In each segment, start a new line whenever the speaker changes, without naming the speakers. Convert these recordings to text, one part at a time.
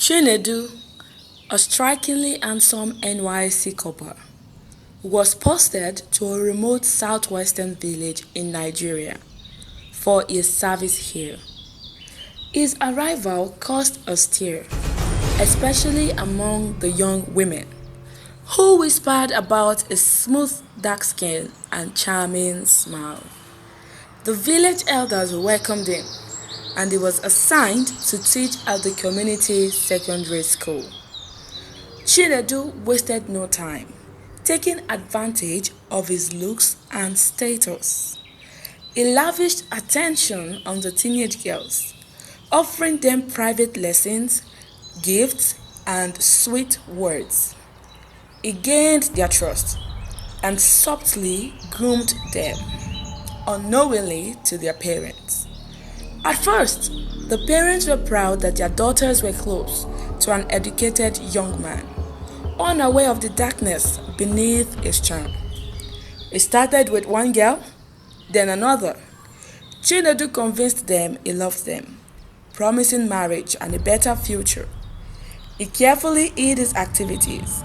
Chinedu, a strikingly handsome NYC copper, was posted to a remote southwestern village in Nigeria for his service here. His arrival caused a stir, especially among the young women, who whispered about his smooth dark skin and charming smile. The village elders welcomed him, and he was assigned to teach at the community secondary school. Chinedu wasted no time, taking advantage of his looks and status. He lavished attention on the teenage girls, offering them private lessons, gifts, and sweet words. He gained their trust and subtly groomed them, unknowingly to their parents. At first, the parents were proud that their daughters were close to an educated young man, unaware of the darkness beneath his charm. It started with one girl, then another. Chinedu convinced them he loved them, promising marriage and a better future. He carefully hid his activities,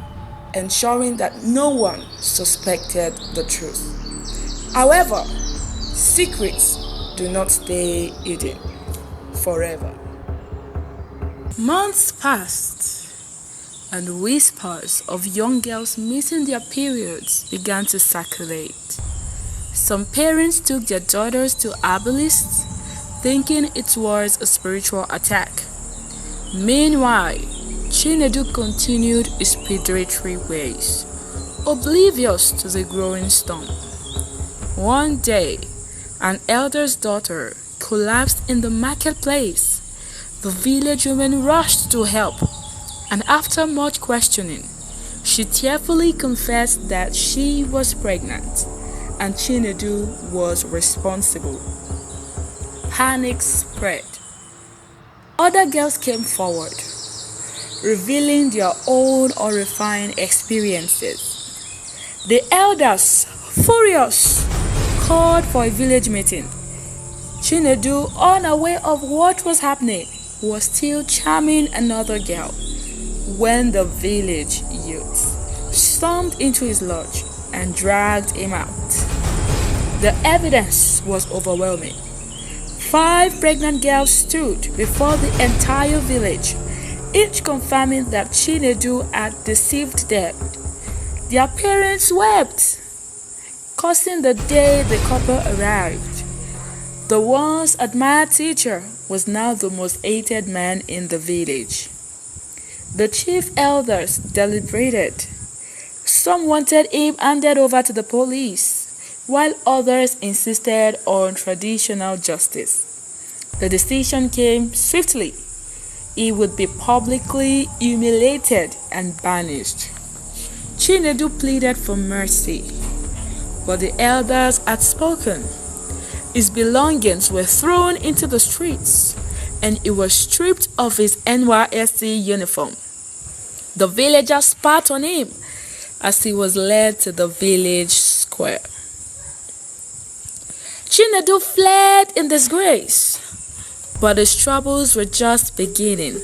ensuring that no one suspected the truth. However, secrets do not stay hidden forever. Months passed, and whispers of young girls missing their periods began to circulate. Some parents took their daughters to herbalists, thinking it was a spiritual attack. Meanwhile, Chinedu continued his predatory ways, oblivious to the growing storm. One day, an elder's daughter collapsed in the marketplace. The village women rushed to help, and after much questioning, she tearfully confessed that she was pregnant and Chinedu was responsible. Panic spread. Other girls came forward, revealing their own horrifying experiences. The elders, furious, called for a village meeting. Chinedu, unaware of what was happening, was still charming another girl when the village youths stormed into his lodge and dragged him out. The evidence was overwhelming. 5 pregnant girls stood before the entire village, each confirming that Chinedu had deceived them. Their parents wept, cursing the day the couple arrived. The once admired teacher was now the most hated man in the village. The chief elders deliberated. Some wanted him handed over to the police, while others insisted on traditional justice. The decision came swiftly. He would be publicly humiliated and banished. Chinedu pleaded for mercy, but the elders had spoken. His belongings were thrown into the streets, and he was stripped of his NYSC uniform. The villagers spat on him as he was led to the village square. Chinedu fled in disgrace, but his troubles were just beginning.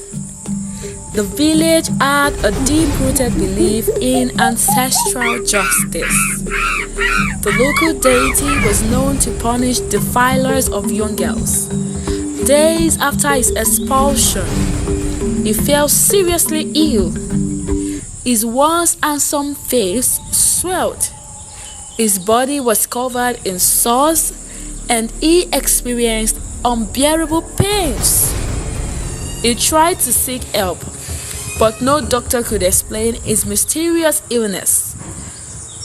The village had a deep-rooted belief in ancestral justice. The local deity was known to punish defilers of young girls. Days after his expulsion, he fell seriously ill. His once handsome face swelled. His body was covered in sores, and he experienced unbearable pains. He tried to seek help, but no doctor could explain his mysterious illness.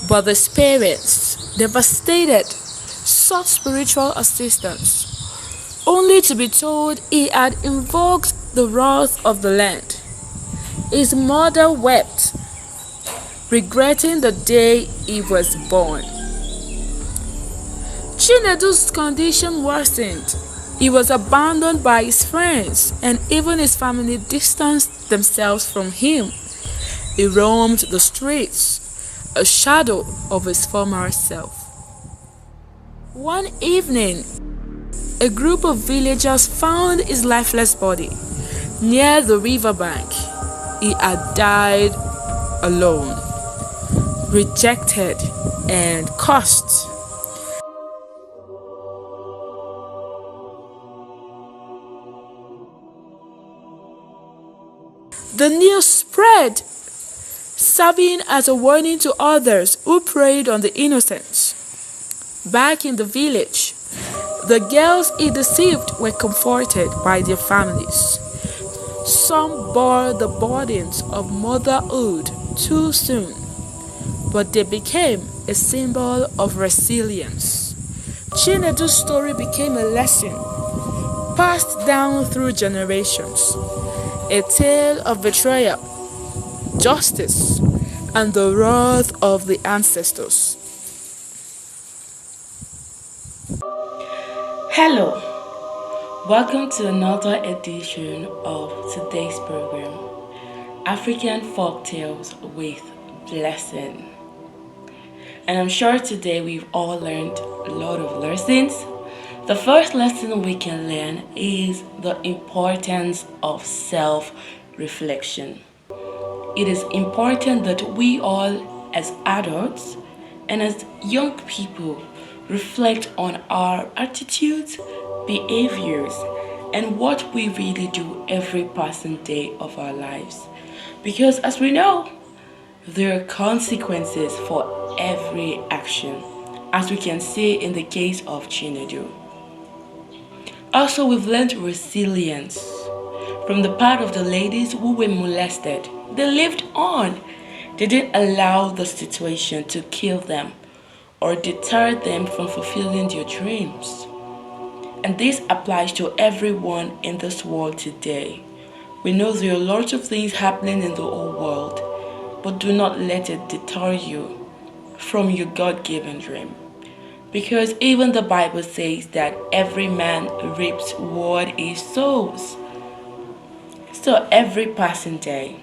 But the parents, devastated, sought spiritual assistance, only to be told he had invoked the wrath of the land. His mother wept, regretting the day he was born. Chinedu's condition worsened. He was abandoned by his friends, and even his family distanced themselves from him. He roamed the streets, a shadow of his former self. One evening, a group of villagers found his lifeless body. Near the riverbank, he had died alone, rejected and cursed. The news spread, serving as a warning to others who preyed on the innocent. Back in the village, the girls he deceived were comforted by their families. Some bore the burdens of motherhood too soon, but they became a symbol of resilience. Chinedu's story became a lesson passed down through generations, a tale of betrayal, justice, and the wrath of the ancestors. Hello, welcome to another edition of today's program, African Folktales with Blessing. And I'm sure today we've all learned a lot of lessons. The first lesson we can learn is the importance of self-reflection. It is important that we all, as adults and as young people, reflect on our attitudes, behaviors, and what we really do every passing day of our lives. Because as we know, there are consequences for every action, as we can see in the case of Chinedu. Also, we've learned resilience from the part of the ladies who were molested. They lived on. They didn't allow the situation to kill them or deter them from fulfilling their dreams. And this applies to everyone in this world today. We know there are lots of things happening in the whole world, but do not let it deter you from your God-given dream. Because even the Bible says that every man reaps what he sows. So every passing day,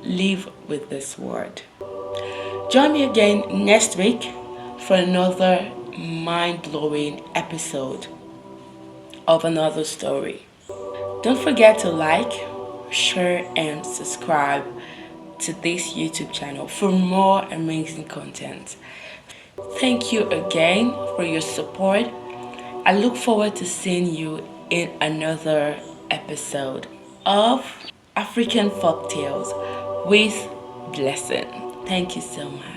live with this word. Join me again next week for another mind-blowing episode of another story. Don't forget to like, share, and subscribe to this YouTube channel for more amazing content. Thank you again for your support. I look forward to seeing you in another episode of African Folktales with Blessing. Thank you so much.